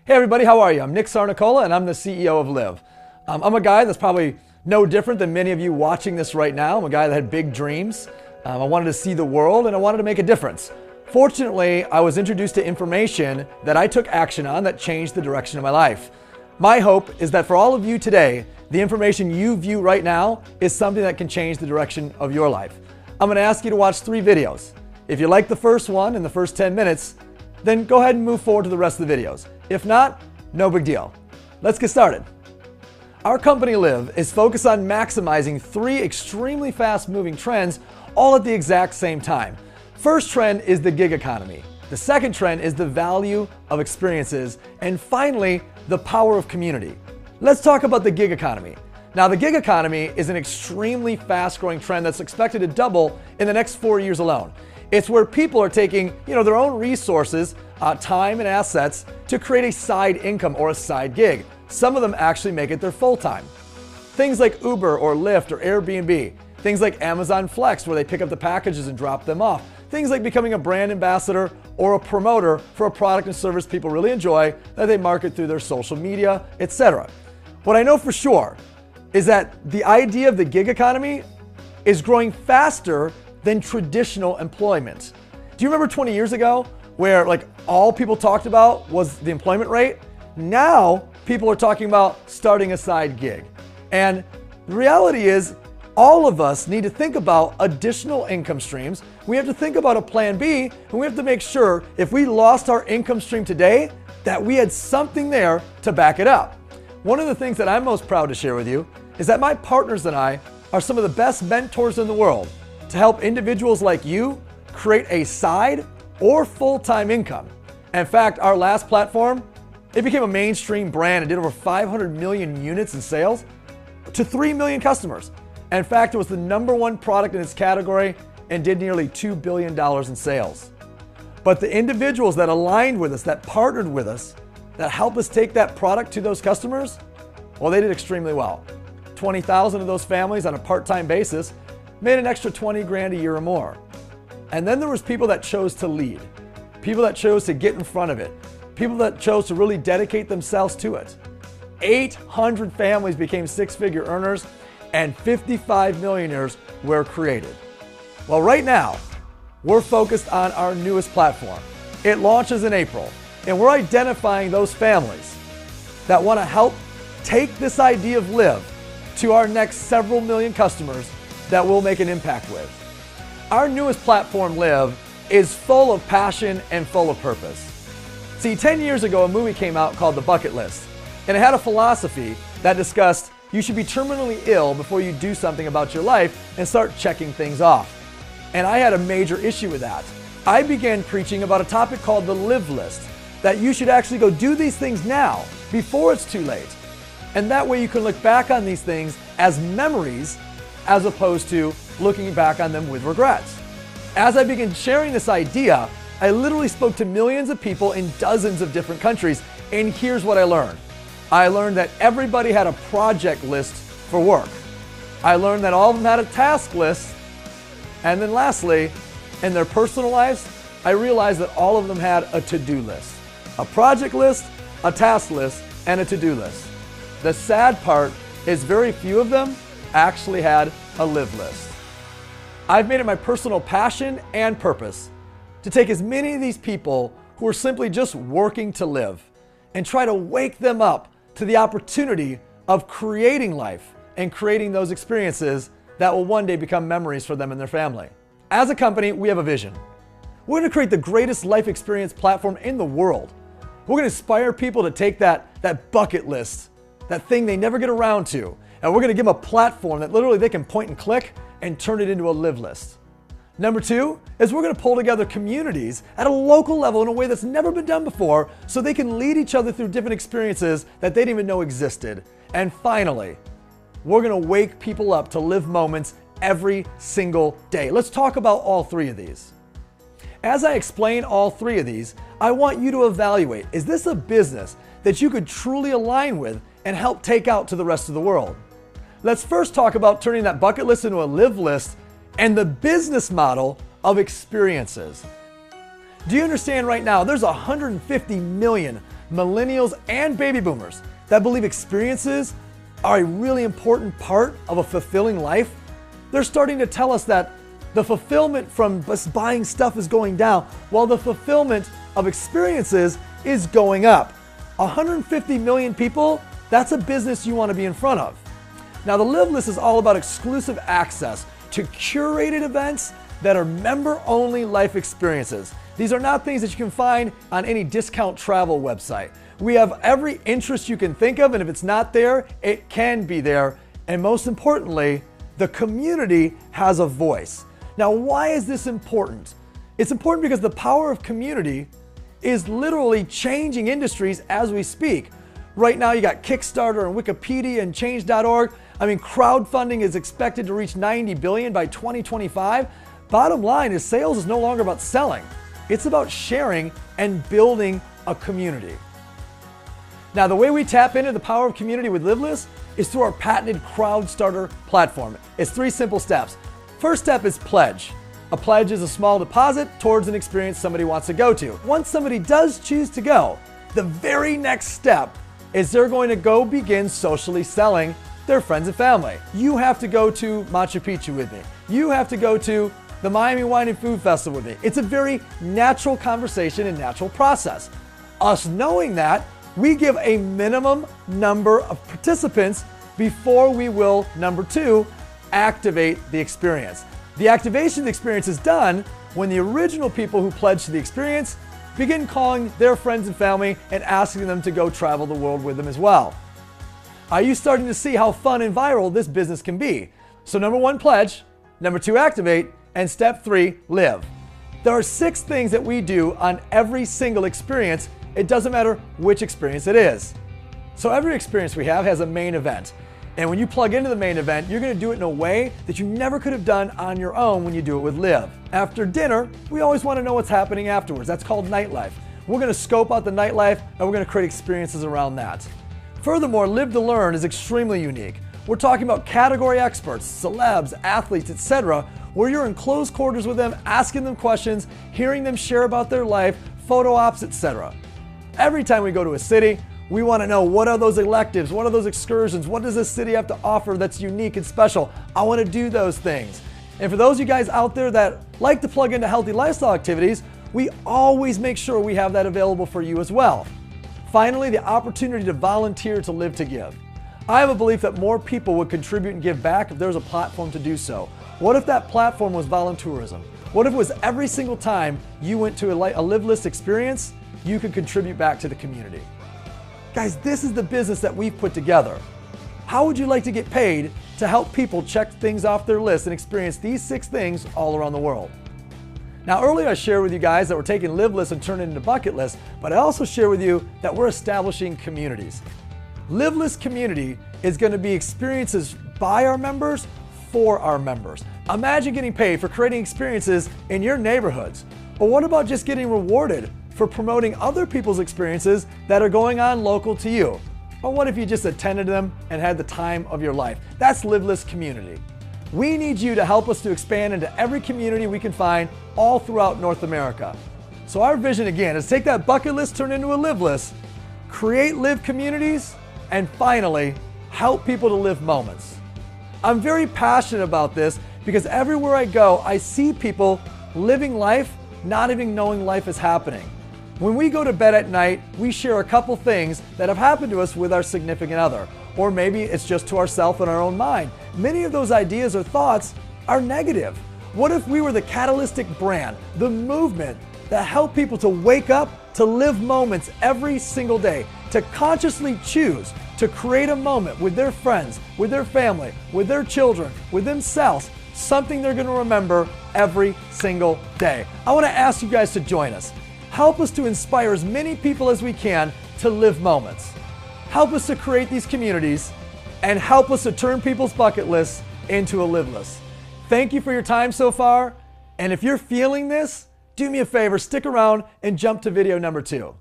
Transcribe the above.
Hey everybody, how are you? I'm Nick Sarnicola and I'm the CEO of Liv. I'm a guy that's probably no different than many of you watching this right now. I'm a guy that had big dreams. I wanted to see the world and I wanted to make a difference. Fortunately, I was introduced to information that I took action on that changed the direction of my life. My hope is that for all of you today, the information you view right now is something that can change the direction of your life. I'm going to ask you to watch 3 videos. If you like the first one in the first 10 minutes, then go ahead and move forward to the rest of the videos. If not, no big deal. Let's get started. Our company Liv is focused on maximizing 3 extremely fast-moving trends all at the exact same time. First trend is the gig economy. The second trend is the value of experiences. And finally, the power of community. Let's talk about the gig economy. Now, the gig economy is an extremely fast-growing trend that's expected to double in the next 4 years alone. It's where people are taking, their own resources, time and assets to create a side income or a side gig. Some of them actually make it their full-time. Things like Uber or Lyft or Airbnb. Things like Amazon Flex, where they pick up the packages and drop them off. Things like becoming a brand ambassador or a promoter for a product and service people really enjoy that they market through their social media, etc. What I know for sure is that the idea of the gig economy is growing faster than traditional employment. Do you remember 20 years ago where all people talked about was the employment rate? Now people are talking about starting a side gig. And the reality is all of us need to think about additional income streams. We have to think about a plan B, and we have to make sure if we lost our income stream today that we had something there to back it up. One of the things that I'm most proud to share with you is that my partners and I are some of the best mentors in the world to help individuals like you create a side or full-time income. In fact, our last platform, it became a mainstream brand and did over 500 million units in sales to 3 million customers. In fact, it was the #1 product in its category and did nearly $2 billion in sales. But the individuals that aligned with us, that partnered with us, that helped us take that product to those customers, well, they did extremely well. 20,000 of those families on a part-time basis made an extra 20 grand a year or more. And then there was people that chose to lead, people that chose to get in front of it, people that chose to really dedicate themselves to it. 800 families became 6-figure earners and 55 millionaires were created. Well, right now, we're focused on our newest platform. It launches in April, and we're identifying those families that want to help take this idea of Liv to our next several million customers that we'll make an impact with. Our newest platform, Liv, is full of passion and full of purpose. See, 10 years ago, a movie came out called The Bucket List, and it had a philosophy that discussed you should be terminally ill before you do something about your life and start checking things off. And I had a major issue with that. I began preaching about a topic called the Liv List, that you should actually go do these things now before it's too late. And that way you can look back on these things as memories as opposed to looking back on them with regrets. As I began sharing this idea, I literally spoke to millions of people in dozens of different countries, and here's what I learned. I learned that everybody had a project list for work. I learned that all of them had a task list. And then lastly, in their personal lives, I realized that all of them had a to-do list. A project list, a task list, and a to-do list. The sad part is very few of them actually had a Liv list. I've made it my personal passion and purpose to take as many of these people who are simply just working to live and try to wake them up to the opportunity of creating life and creating those experiences that will one day become memories for them and their family. As a company, we have a vision. We're going to create the greatest life experience platform in the world. We're going to inspire people to take that bucket list, that thing they never get around to, and we're going to give them a platform that literally they can point and click and turn it into a Liv list. Number 2 is we're going to pull together communities at a local level in a way that's never been done before so they can lead each other through different experiences that they didn't even know existed. And finally, we're going to wake people up to live moments every single day. Let's talk about all 3 of these. As I explain all 3 of these, I want you to evaluate, is this a business that you could truly align with and help take out to the rest of the world? Let's first talk about turning that bucket list into a Liv list and the business model of experiences. Do you understand right now there's 150 million millennials and baby boomers that believe experiences are a really important part of a fulfilling life, they're starting to tell us that the fulfillment from just buying stuff is going down, while the fulfillment of experiences is going up. 150 million people, that's a business you want to be in front of. Now, the Liv List is all about exclusive access to curated events that are member-only life experiences. These are not things that you can find on any discount travel website. We have every interest you can think of, and if it's not there, it can be there. And most importantly, the community has a voice. Now, why is this important? It's important because the power of community is literally changing industries as we speak. Right now, you got Kickstarter and Wikipedia and Change.org. I mean, crowdfunding is expected to reach $90 billion by 2025. Bottom line is sales is no longer about selling. It's about sharing and building a community. Now, the way we tap into the power of community with Liv List is through our patented crowd starter platform. It's 3 simple steps. First step is pledge. A pledge is a small deposit towards an experience somebody wants to go to. Once somebody does choose to go, the very next step is they're going to go begin socially selling their friends and family. You have to go to Machu Picchu with me. You have to go to the Miami Wine and Food Festival with me. It's a very natural conversation and natural process. Us knowing that, we give a minimum number of participants before we will, number 2, activate the experience. The activation of the experience is done when the original people who pledged to the experience begin calling their friends and family and asking them to go travel the world with them as well. Are you starting to see how fun and viral this business can be? So number 1, pledge. Number 2, activate. And step 3, live. There are 6 things that we do on every single experience. It doesn't matter which experience it is. So every experience we have has a main event. And when you plug into the main event, you're going to do it in a way that you never could have done on your own when you do it with Liv. After dinner, we always want to know what's happening afterwards. That's called nightlife. We're going to scope out the nightlife and we're going to create experiences around that. Furthermore, Live to Learn is extremely unique. We're talking about category experts, celebs, athletes, etc., where you're in close quarters with them, asking them questions, hearing them share about their life, photo ops, etc. Every time we go to a city, we want to know, what are those electives? What are those excursions? What does this city have to offer that's unique and special? I want to do those things. And for those of you guys out there that like to plug into healthy lifestyle activities, we always make sure we have that available for you as well. Finally, the opportunity to volunteer to Live to Give. I have a belief that more people would contribute and give back if there was a platform to do so. What if that platform was volunteerism? What if it was every single time you went to a Liv List experience, you could contribute back to the community? Guys, this is the business that we've put together. How would you like to get paid to help people check things off their list and experience these 6 things all around the world? Now, earlier I shared with you guys that we're taking Liv Lists and turning it into bucket lists, but I also share with you that we're establishing communities. Liv List community is going to be experiences by our members for our members. Imagine getting paid for creating experiences in your neighborhoods. But what about just getting rewarded for promoting other people's experiences that are going on local to you? Or what if you just attended them and had the time of your life? That's Liv List community. We need you to help us to expand into every community we can find all throughout North America. So our vision again is take that bucket list, turn it into a Liv List, create live communities, and finally, help people to live moments. I'm very passionate about this because everywhere I go, I see people living life, not even knowing life is happening. When we go to bed at night, we share a couple things that have happened to us with our significant other. Or maybe it's just to ourselves in our own mind. Many of those ideas or thoughts are negative. What if we were the catalytic brand, the movement that helped people to wake up, to live moments every single day, to consciously choose to create a moment with their friends, with their family, with their children, with themselves, something they're going to remember every single day. I want to ask you guys to join us. Help us to inspire as many people as we can to live moments. Help us to create these communities and help us to turn people's bucket lists into a Liv List. Thank you for your time so far. And if you're feeling this, do me a favor, stick around and jump to video number 2.